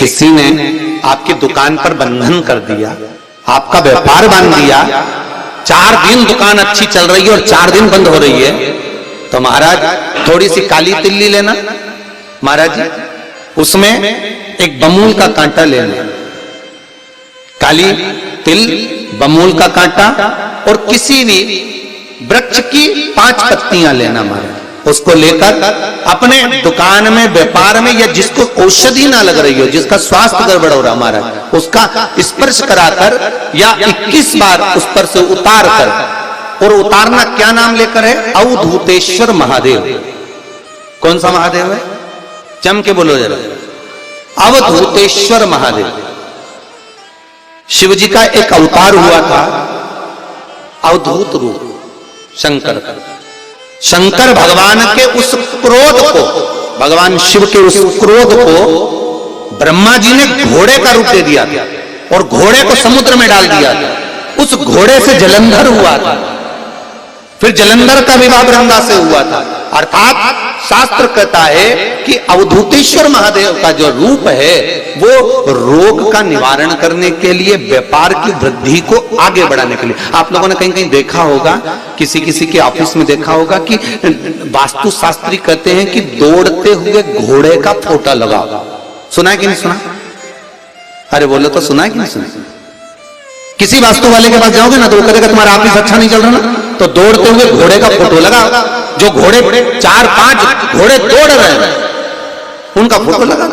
किसी ने आपकी दुकान पर बंधन कर दिया, आपका व्यापार बांध दिया, 4 दिन दुकान अच्छी चल रही है और 4 दिन बंद हो रही है, तो महाराज थोड़ी सी काली तिल्ली लेना, महाराज जी उसमें एक बमूल का कांटा लेना, काली तिल, बमूल का कांटा और किसी भी वृक्ष की 5 पत्तियां लेना महाराज, उसको लेकर अपने दुकान में, व्यापार में, या जिसको औषधि ना लग रही हो, जिसका स्वास्थ्य गड़बड़ हो रहा महाराज, उसका स्पर्श कराकर या 21 बार उस पर से उतार कर, और उतारना क्या नाम लेकर है? अवधूतेश्वर महादेव। कौन सा महादेव है? जम के बोलो जरा। अवधूतेश्वर महादेव शिव जी का एक अवतार हुआ था, अवधूत रूप शंकर का। शंकर भगवान के उस क्रोध को, भगवान शिव के उस क्रोध को ब्रह्मा जी ने घोड़े का रूप दे दिया था और घोड़े को समुद्र में डाल दिया था। उस घोड़े से जलंधर हुआ था, फिर जलंधर का विवाह ब्रह्मा से हुआ था। अर्थात शास्त्र कहता है कि अवधूतेश्वर महादेव का जो रूप है वो रोग का निवारण करने के लिए, व्यापार की वृद्धि को आगे बढ़ाने के लिए। आप लोगों ने कहीं कहीं देखा होगा, किसी किसी के ऑफिस में देखा होगा कि वास्तु शास्त्री कहते हैं कि दौड़ते हुए घोड़े का फोटो लगाओ। सुना है कि नहीं सुना? अरे बोलो तो सुना है कि नहीं सुना? किसी वास्तु वाले के पास जाओगे ना तो वो कहेगा तुम्हारा ऑफिस अच्छा नहीं चल रहा ना, तो दौड़ते हुए घोड़े का फोटो लगाओ। जो घोड़े 4-5 घोड़े दौड़ रहे हैं उनका फोटो लगा।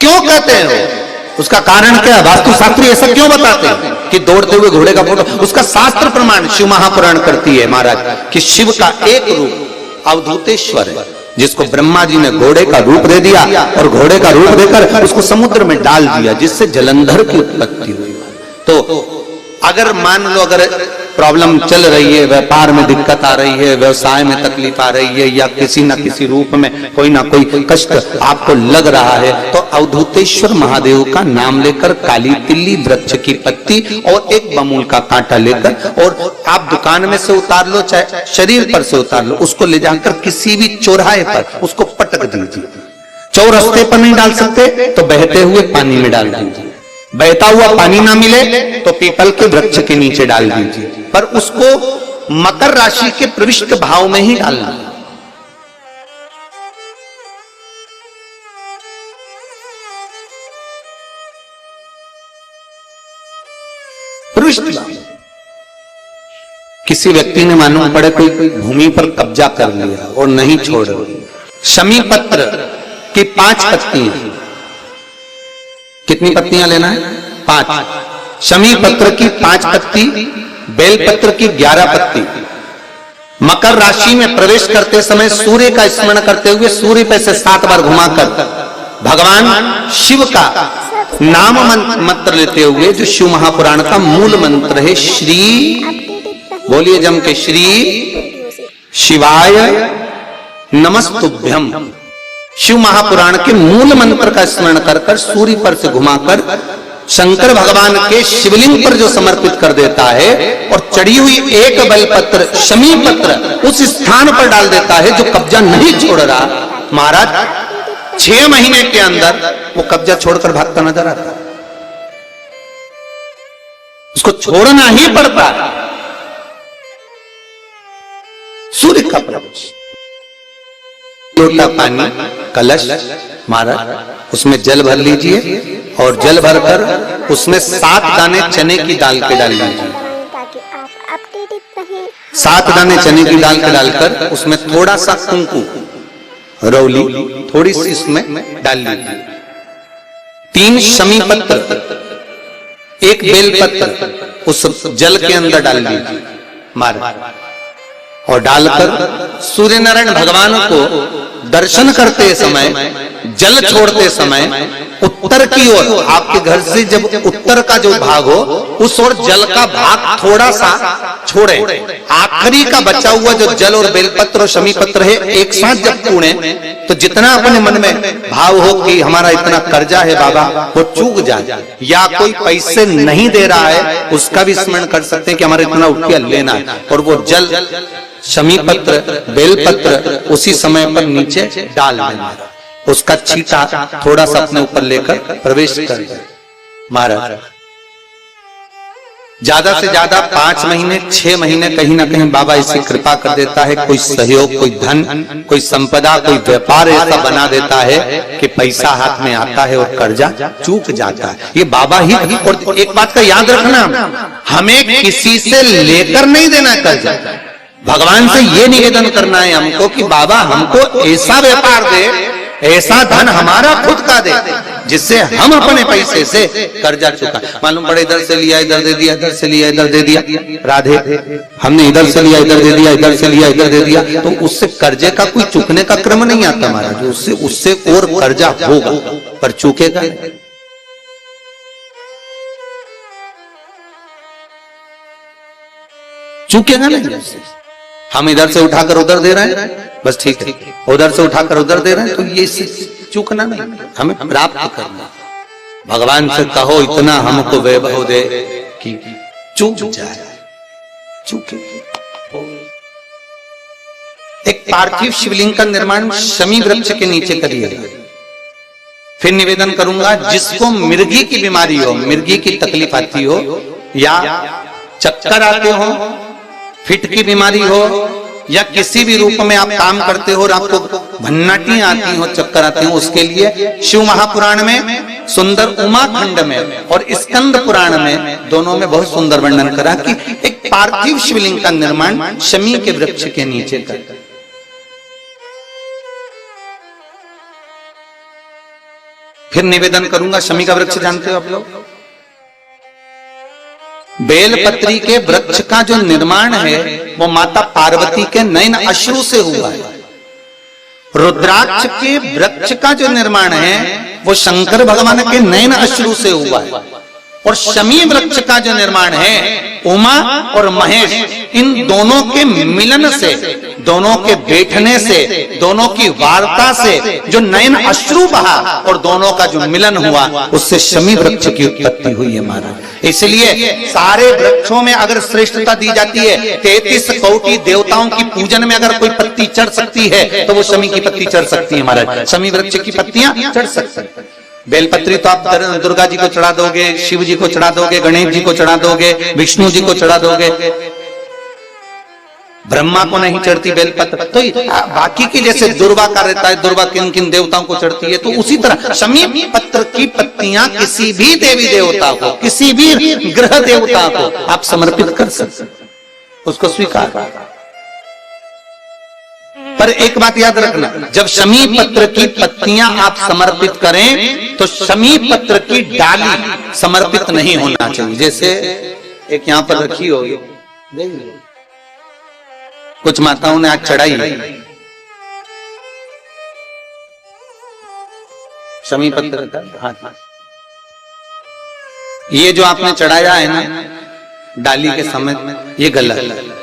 क्यों कहते हैं वो? उसका कारण क्या? वास्तु शास्त्री ऐसा क्यों बताते हैं कि दौड़ते हुए घोड़े का फोटो? उसका शास्त्र प्रमाण शिव महापुराण करती है महाराज कि शिव का एक रूप अवधूतेश्वर है, जिसको ब्रह्मा जी ने घोड़े का रूप दे दिया और घोड़े का रूप देकर उसको समुद्र में डाल दिया, जिससे जलंधर की उत्पत्ति हुई। तो अगर मान लो अगर प्रॉब्लम चल रही है, व्यापार में दिक्कत आ रही है, व्यवसाय में तकलीफ आ रही है, या किसी न किसी रूप में कोई ना कोई कष्ट आपको लग रहा है, तो अवधूतेश्वर महादेव का नाम लेकर काली तिल्ली, वृक्ष की पत्ती और एक बमूल का कांटा लेकर, और आप दुकान में से उतार लो, चाहे शरीर पर से उतार लो, उसको ले जाकर किसी भी चौराहे पर उसको पटक दीजिए। चौरस्ते पर नहीं डाल सकते तो बहते हुए पानी में डाल दीजिए। बहता हुआ पानी ना मिले तो पीपल के वृक्ष के नीचे डाल दीजिए, पर उसको मकर राशि के प्रविष्ट भाव में ही डालना। प्रविष्ट भाव। किसी व्यक्ति ने मालूम पड़े कोई भूमि पर कब्जा कर लिया और नहीं छोड़, शमी पत्र की 5 पत्तियां। कितनी पत्तियां लेना है? 5। शमी पत्र की 5 पत्ती, बेल पत्र की 11 पत्ती। मकर राशि में प्रवेश करते समय सूर्य का स्मरण करते हुए सूर्य पे से 7 बार घुमाकर भगवान शिव का नाम मंत्र लेते हुए, जो शिव महापुराण का मूल मंत्र है, श्री, बोलिए जम के, श्री शिवाय नमस्तुभ्यम। शिव महापुराण के मूल मंत्र का स्मरण कर कर सूर्य पर से घुमाकर शंकर भगवान के शिवलिंग पर जो समर्पित कर देता है, और चढ़ी हुई एक बेलपत्र, शमी पत्र उस स्थान पर डाल देता है जो कब्जा नहीं छोड़ रहा, महाराज 6 महीने के अंदर वो कब्जा छोड़कर भागता नजर आता। उसको छोड़ना ही पड़ता है। सूर्य का प्रवेश, लोटा पानी, कलश महाराज, उसमें जल भर लीजिए और जल भरकर उसमें 7 दाने चने की दाल के डाल लीजिए। 7 दाने चने की दाल के डालकर उसमें थोड़ा सा कुंकू, रौली थोड़ी सी इसमें डाल लीजिए। 3 शमी पत्र, 1 बेल पत्र उस जल के अंदर डाल लीजिए महाराज, और डालकर सूर्य नारायण भगवान को दर्शन करते समय, जल छोड़ते समय उत्तर की ओर, आपके घर से जब उत्तर का जो भाग हो उस ओर जल का भाग थोड़ा सा छोड़े। आखिरी का बचा हुआ जो जल और बेलपत्र और शमी पत्र है एक साथ जब पूणे, तो जितना अपने मन में भाव हो कि हमारा इतना कर्जा है बाबा, वो चूक जाए, या कोई पैसे नहीं दे रहा है उसका भी स्मरण कर सकते हैं कि हमारा इतना रुपया लेना है, और वो जल, शमी पत्र, बेलपत्र उसी समय पर नीचे डाल देना। उसका छींटा थोड़ा सा अपने ऊपर लेकर प्रवेश कर जाए। महाराज ज्यादा से ज्यादा 5 महीने 6 महीने कहीं ना कहीं बाबा इसी कृपा कर देता है, कोई सहयोग, कोई धन, कोई संपदा, कोई व्यापार ऐसा बना देता है कि पैसा हाथ में आता है और कर्जा चूक जाता है। ये बाबा ही। और एक बात का याद रखना, हमें किसी से लेकर नहीं देना कर्जा, भगवान से ये निवेदन करना है हमको कि बाबा हमको ऐसा व्यापार दे, ऐसा धन हमारा खुद का दे, जिससे हम अपने पैसे से कर्जा चुका। मालूम पड़े इधर से लिया इधर दे दिया, इधर से लिया इधर दे दिया, राधे हमने इधर से लिया इधर दे दिया, इधर से लिया इधर दे दिया, तो उससे कर्जे का कोई चुकने का क्रम नहीं आता महाराज। उससे और कर्जा होगा पर चुकेगा। चुकेगा नहीं। हम इधर से उठाकर उधर दे रहे हैं, बस ठीक है, उधर से उठाकर उधर दे रहे हैं, तो ये चूकना नहीं, हमें प्राप्त करना। भगवान से कहो इतना हमको वैभव दे कि चूक जाए, चूके। एक पार्थिव शिवलिंग का निर्माण शमी वृक्ष के नीचे करिए। फिर निवेदन करूंगा, जिसको मिर्गी की बीमारी हो, मिर्गी की तकलीफ आती हो, या चक्कर आते हो, फिट की बीमारी हो, या किसी भी रूप में आप काम करते हो और आपको भन्नाटी आती हो, चक्कर आते हो, उसके लिए शिव महापुराण में, सुंदर उमा खंड में और स्कंद पुराण में, दोनों में बहुत सुंदर वर्णन करा कि एक पार्थिव शिवलिंग का निर्माण शमी के वृक्ष के नीचे कर। फिर निवेदन करूंगा, शमी का वृक्ष जानते हो आप लोग? बेलपत्री के वृक्ष का जो निर्माण है वो माता पार्वती के नयन अश्रु से हुआ है। रुद्राक्ष के वृक्ष का जो निर्माण है वो शंकर भगवान के नयन अश्रु से हुआ है। और शमी वृक्ष का जो निर्माण है उमा और महेश, इन दोनों के मिलन से, दोनों के बैठने से, दोनों की वार्ता से जो नयन अश्रु बहा और दोनों का जो मिलन हुआ, उससे शमी वृक्ष की उत्पत्ति हुई है महाराज। इसलिए सारे वृक्षों में अगर श्रेष्ठता दी जाती है, 33 कोटि देवताओं की पूजन में अगर कोई पत्ती चढ़ सकती है तो वो शमी की पत्ती चढ़ सकती है महाराज। शमी वृक्ष की पत्तियां चढ़ सकती है। बेलपत्री तो आप दुर्गा जी को चढ़ा दोगे, शिव जी को चढ़ा दोगे, गणेश जी को चढ़ा दोगे, विष्णु जी को चढ़ा दोगे, ब्रह्मा को नहीं चढ़ती बेलपत्र। तो बाकी की जैसे दुर्वा का रहता है, दुर्वा किन किन देवताओं को चढ़ती है, तो उसी तरह शमी पत्र की पत्तियां किसी भी देवी देवता को, किसी भी ग्रह देवता को आप समर्पित कर सकते, उसको स्वीकार। पर एक बात याद रखना, जब शमी पत्र की पत्तियां आप समर्पित करें तो शमी पत्र की डाली समर्पित नहीं होना चाहिए। जैसे एक यहां पर रखी होगी, कुछ माताओं ने आज चढ़ाई शमी पत्र का, हाँ, ये जो आपने चढ़ाया है ना डाली के समय, ये गलत है।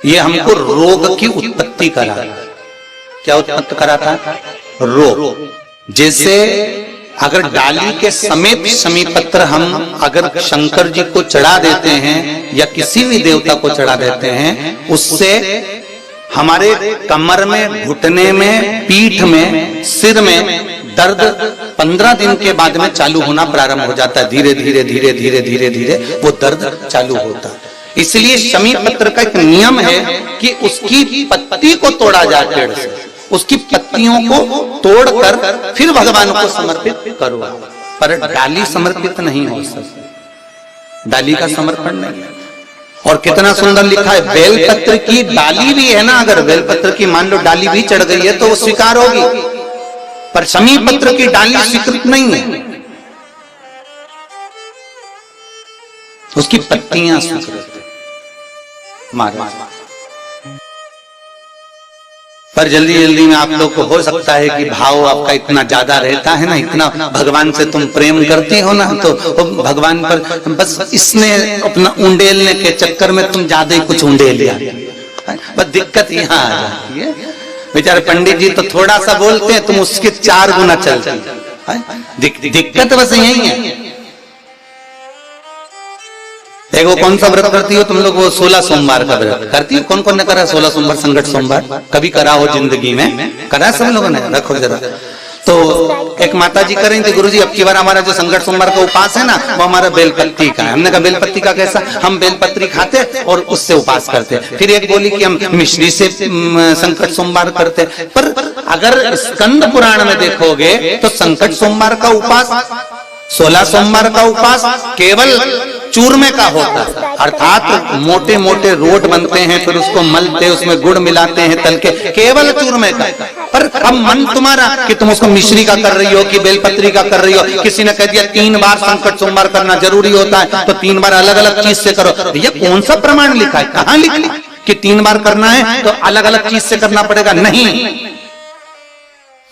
ये हमको रोग की उत्पत्ति करा। क्या उत्पत्ति कराता है? रोग। जैसे अगर डाली के समेत शमी पत्र हम अगर शंकर जी को चढ़ा देते हैं या किसी भी देवता को चढ़ा देते हैं, उससे हमारे कमर में, घुटने में, पीठ में, सिर में दर्द 15 दिन के बाद में चालू होना प्रारंभ हो जाता है। धीरे धीरे धीरे धीरे धीरे धीरे वो दर्द चालू होता है। इसलिए शमी पत्र का एक नियम है कि उसकी पत्ती को तोड़ा जाए, पेड़ से उसकी पत्तियों को तोड़कर फिर भगवान को समर्पित करो, पर डाली समर्पित नहीं हो सकती, डाली का समर्पण नहीं। और कितना सुंदर लिखा है, बेलपत्र की डाली भी है ना, अगर बेलपत्र की मान लो डाली भी चढ़ गई है तो वो स्वीकार होगी, पर शमी पत्र की डाली स्वीकृत नहीं है, उसकी पत्तियां स्वीकृत महाराज। पर जल्दी जल्दी में आप लोग को हो सकता है कि भाव आपका इतना ज्यादा रहता है ना, इतना भगवान से तुम प्रेम करते हो ना, तो भगवान पर बस इसने अपना उंडेलने के चक्कर में तुम ज्यादा ही कुछ उंडेल लिया। बस दिक्कत यहाँ आ जाती है। बेचारे पंडित जी तो थोड़ा सा बोलते हैं, तुम उसके 4 गुना चलते। दिक्कत बस यही है। देखो कौन सा व्रत करती हो तुम लोग, वो 16 सोमवार का व्रत करती हो। कौन कौन ने करा 16 सोमवार, संकट सोमवार कभी करा हो जिंदगी में? करा सब लोगों ने? रखो जरा। तो एक माता जी कर रही थी, गुरुजी अब की बार हमारा जो संकट सोमवार का उपास है ना, वो हमारा बेलपत्ती का है। हमने कहा बेलपत्ती का कैसा? हम बेलपत्री खाते और उससे उपास करते। फिर एक बोली कि हम मिश्री से संकट सोमवार करते। पर अगर स्कंद पुराण में देखोगे तो संकट सोमवार का उपास, 16 सोमवार का उपास केवल चूरमे का होता है, अर्थात मोटे मोटे रोट बनते हैं, फिर उसको मलते, उसमें गुड़ मिलाते हैं तल के, केवल चूरमे का। पर अब मन तुम्हारा कि तुम उसको मिश्री का कर रही हो कि बेलपत्री का कर रही हो। किसी ने कह दिया 3 बार संकट सोमवार करना जरूरी होता है, तो 3 बार अलग अलग चीज से करो। भैया कौन सा प्रमाण लिखा है, कहां लिखा कि 3 बार करना है तो अलग अलग चीज से करना पड़ेगा? नहीं।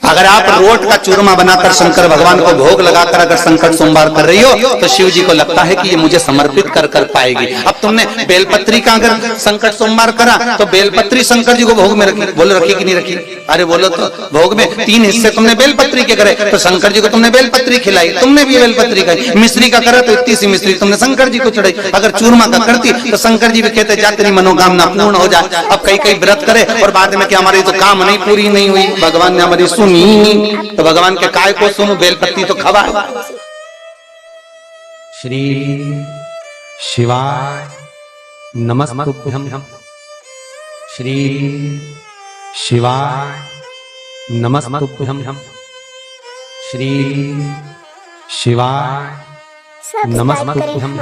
अगर आप रोट का चूरमा बनाकर शंकर भगवान को भोग लगाकर अगर संकट सोमवार कर रही हो तो शिव जी को लगता है कि ये मुझे समर्पित कर पाएगी। अब तुमने बेलपत्री का अगर संकट सोमवार करा तो बेलपत्री शंकर जी को भोग में रखी, बोलो रखी कि नहीं रखी? अरे बोलो तो। भोग में 3 हिस्से तुमने बेलपत्री के करे तो शंकर जी को तुमने बेलपत्री खिलाई, तुमने भी बेलपत्री खाई। मिश्री का करा तो इतनी सी मिश्री तुमने शंकर जी को चढ़ाई। अगर चूरमा का करती तो शंकर जी भी कहते जा तेरी मनोकामना पूर्ण हो जाए। अब कई व्रत करे और बाद में कि हमारी तो काम नहीं पूरी नहीं हुई, भगवान ने हमारी सुनी, तो भगवान के काय को सुनो, बेलपत्ती तो खवा। श्री शिवाय नमस्तुभ्यं, श्री शिवाय नमस्तुभ्यं, श्री शिवाय नमस्तुभ्यं।